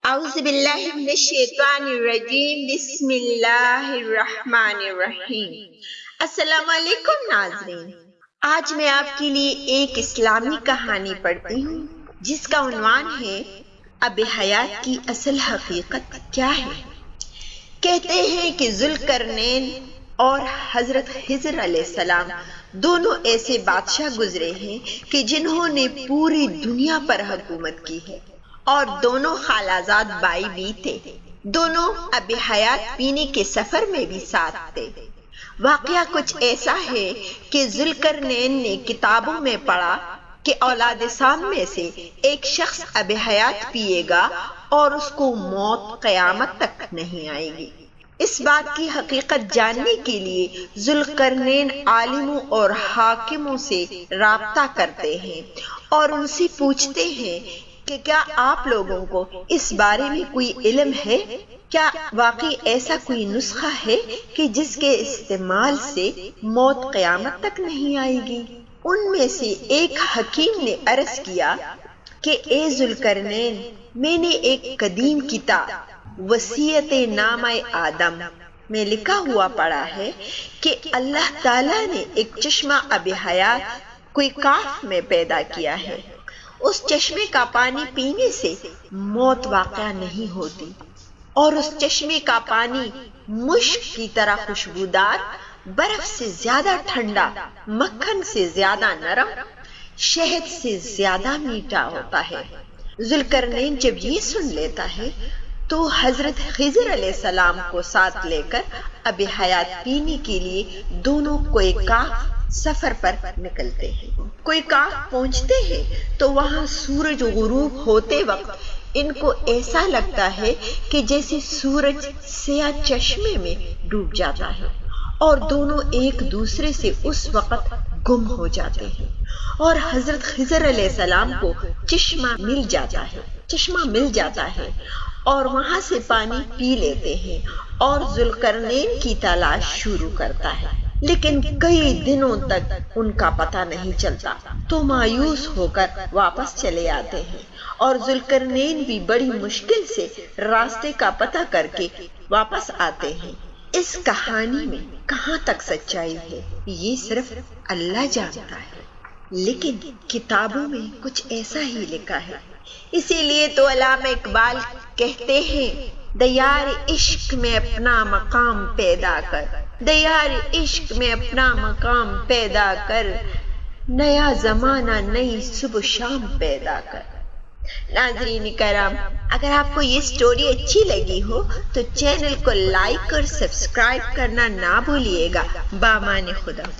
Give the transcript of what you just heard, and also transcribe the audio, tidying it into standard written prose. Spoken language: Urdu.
اعوذ باللہ من الشیطان الرجیم بسم اللہ الرحمن الرحیم۔ السلام علیکم ناظرین، آج میں آپ کے لیے ایک اسلامی کہانی پڑھتی ہوں جس کا عنوان ہے اب حیات کی اصل حقیقت کیا ہے۔ کہتے ہیں کہ ذوالقرنین اور حضرت خضر علیہ السلام دونوں ایسے بادشاہ گزرے ہیں کہ جنہوں نے پوری دنیا پر حکومت کی ہے، اور دونوں خالازاد بائی بھی تھے۔ دونوں اب حیات پینے کے سفر میں بھی ساتھ تھے۔ واقعہ کچھ ایسا ہے کہ ذوالقرنین نے کتابوں میں پڑھا کہ اولاد سام میں سے ایک شخص اب حیات پیے گا اور اس کو موت قیامت تک نہیں آئے گی۔ اس بات کی حقیقت جاننے کے لیے ذوالقرنین عالموں اور حاکموں سے رابطہ کرتے ہیں اور ان سے پوچھتے ہیں کہ کیا آپ لوگوں کو اس بارے میں کوئی علم ہے؟ کیا واقعی ایسا کوئی نسخہ ہے کہ جس کے استعمال سے موت قیامت تک نہیں آئے گی؟ ان میں سے ایک حکیم نے عرض کیا کہ اے ذوالقرنین، میں نے ایک قدیم کتاب وصیت نامہ آدم میں لکھا ہوا پڑھا ہے کہ اللہ تعالیٰ نے ایک چشمہ اب حیات کوئی کاف میں پیدا کیا ہے۔ اس چشمے کا پانی پینے سے موت واقع نہیں ہوتی، اور اس چشمے کا پانی مشک کی طرح خوشبودار، برف سے زیادہ ٹھنڈا، مکھن سے زیادہ نرم، شہد سے زیادہ میٹھا ہوتا ہے۔ ذوالقرنین جب یہ سن لیتا ہے تو حضرت خضر علیہ السلام کو ساتھ لے کر اب حیات پینے کے لیے دونوں کوئی کاف سفر پر نکلتے ہیں۔ کوئی کاف پہنچتے ہیں تو وہاں سورج غروب ہوتے وقت ان کو ایسا لگتا ہے کہ جیسے سورج سیاہ چشمے میں ڈوب جاتا ہے، اور دونوں ایک دوسرے سے اس وقت گم ہو جاتے ہیں، اور حضرت خضر علیہ السلام کو چشمہ مل جاتا ہے اور وہاں سے پانی پی لیتے ہیں اور ذوالقرنین کی تلاش شروع کرتا ہے، لیکن کئی دنوں تک ان کا پتہ نہیں چلتا تو مایوس ہو کر واپس چلے آتے ہیں، اور ذوالقرنین بھی بڑی مشکل سے راستے کا پتہ کر کے واپس آتے ہیں۔ اس کہانی میں کہاں تک سچائی ہے یہ صرف اللہ جانتا ہے، لیکن کتابوں میں کچھ ایسا ہی لکھا ہے۔ اسی لیے تو علامہ اقبال کہتے ہیں دیار عشق میں اپنا مقام پیدا کر، دیار عشق میں اپنا مقام پیدا کر، نیا زمانہ نئی صبح شام پیدا کر۔ ناظرین کرام، اگر آپ کو یہ سٹوری اچھی لگی ہو تو چینل کو لائک اور سبسکرائب کرنا نہ بھولیے گا۔ بامان خدا۔